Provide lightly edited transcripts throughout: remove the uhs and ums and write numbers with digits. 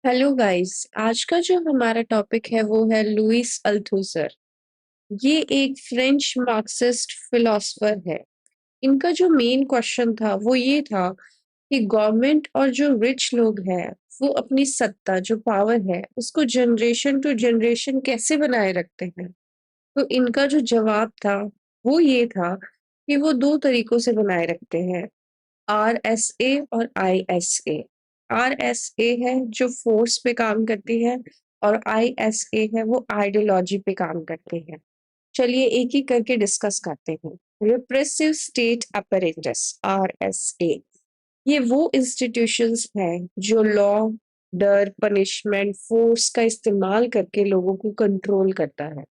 Hello guys. आज का जो हमारा टॉपिक है वो है लुइस अल्थुसर। ये एक फ्रेंच मार्क्सिस्ट फिलोसोफर है। इनका जो मेन क्वेश्चन था वो ये था कि गवर्नमेंट और जो रिच लोग हैं वो अपनी सत्ता जो पावर है उसको जनरेशन टू जनरेशन कैसे बनाए रखते हैं। तो इनका जो जवाब था वो ये था कि वो दो तरीकों से बनाए रखते हैं, आरएसए और आईएसए। आरएसए है जो फोर्स पे काम करती है और आईएसए है वो आइडियोलॉजी पे काम करती है। चलिए एक एक करके डिस्कस करते हैं। रिप्रेसिव स्टेट अपैरेटस आरएसए, ये वो इंस्टीट्यूशंस हैं जो लॉ, डर, पनिशमेंट, फोर्स का इस्तेमाल करके लोगों को कंट्रोल करता है।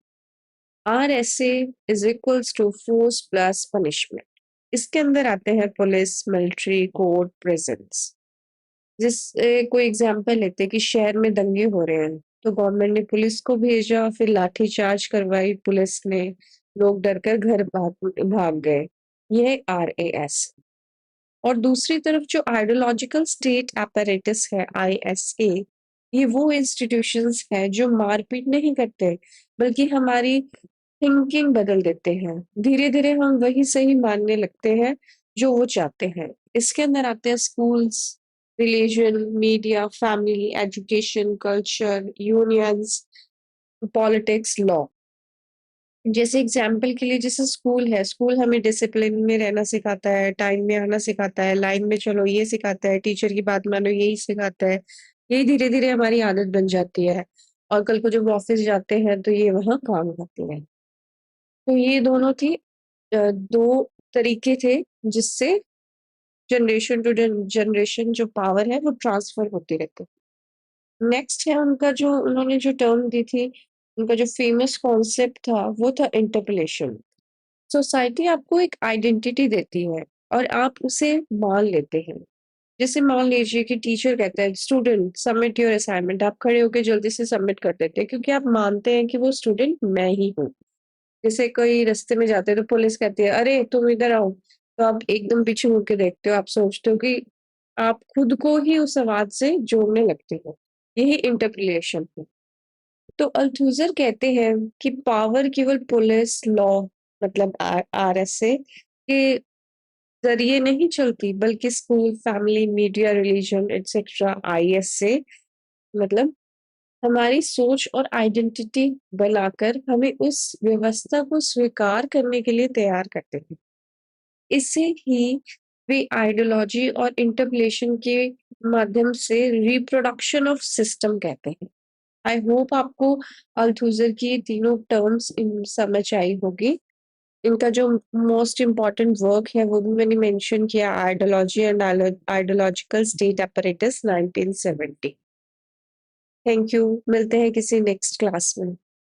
RSA is equals to force plus punishment. इसके अंदर आते हैं पुलिस, मिलिट्री, कोर्ट, प्रिजन्स। जिससे कोई एग्जांपल लेते हैं कि शहर में दंगे हो रहे हैं तो गवर्नमेंट ने पुलिस को भेजा, फिर लाठी चार्ज करवाई पुलिस ने, लोग डरकर घर भाग भाग गए। यह आरएएस। और दूसरी तरफ जो आइडियोलॉजिकल स्टेट apparatus है आईएसए, ये वो इंस्टीट्यूशंस हैं जो मारपीट नहीं करते बल्कि हमारी थिंकिंग बदल देते हैं। धीरे धीरे हम वही सही मानने लगते हैं जो वो चाहते हैं। इसके अंदर आते हैं schools, religion, media, family, education, culture, unions, politics, law. जैसे एग्जाम्पल के लिए जैसे स्कूल है, स्कूल हमें डिसिप्लिन में रहना सिखाता है, टाइम में आना सिखाता है, लाइन में चलो ये सिखाता है, टीचर की बात मानो यही सिखाता है। यही धीरे धीरे हमारी आदत बन जाती है और कल को जब ऑफिस जाते हैं तो ये वहाँ काम करती है। तो ये दोनों थी, दो तरीके थे जिससे जनरेशन टू जनरेशन जो पावर है वो ट्रांसफर होती रहती है। नेक्स्ट है उनका जो उन्होंने जो टर्म दी थी, उनका जो फेमस कॉन्सेप्ट था वो था इंटरपलेशन। सोसाइटी आपको एक आइडेंटिटी देती है और आप उसे मान लेते हैं। जैसे मान लीजिए कि टीचर कहता है स्टूडेंट सबमिट योर असाइनमेंट, आप खड़े होकर जल्दी से सबमिट कर देते हैं क्योंकि आप मानते हैं कि वो स्टूडेंट मैं ही हूँ। जैसे कोई रास्ते में जाते हैं तो पुलिस कहती है अरे तुम इधर आओ, तो आप एकदम पीछे मुड़ के देखते हो, आप सोचते हो कि आप खुद को ही उस आवाज से जोड़ने लगते हो। यही इंटरप्रिलेशन है। तो अल्थुजर कहते हैं कि पावर केवल पुलिस, लॉ मतलब आरएसए के जरिए नहीं चलती बल्कि school, family, media, religion etcetera ISA मतलब हमारी सोच और आइडेंटिटी बनाकर हमें उस व्यवस्था को स्वीकार करने के लिए तैयार करते हैं। इसे ही वे आइडियोलॉजी और इंटरप्लेशन के माध्यम से रिप्रोडक्शन ऑफ सिस्टम कहते हैं। आई होप आपको अल्थुजर की ये तीनों टर्म्स समझ आई होगी। इनका जो मोस्ट इम्पोर्टेंट वर्क है वो भी मैंने मेंशन किया, ideology and ideological state apparatus 1970। Thank you. मिलते हैं किसी नेक्स्ट क्लास में।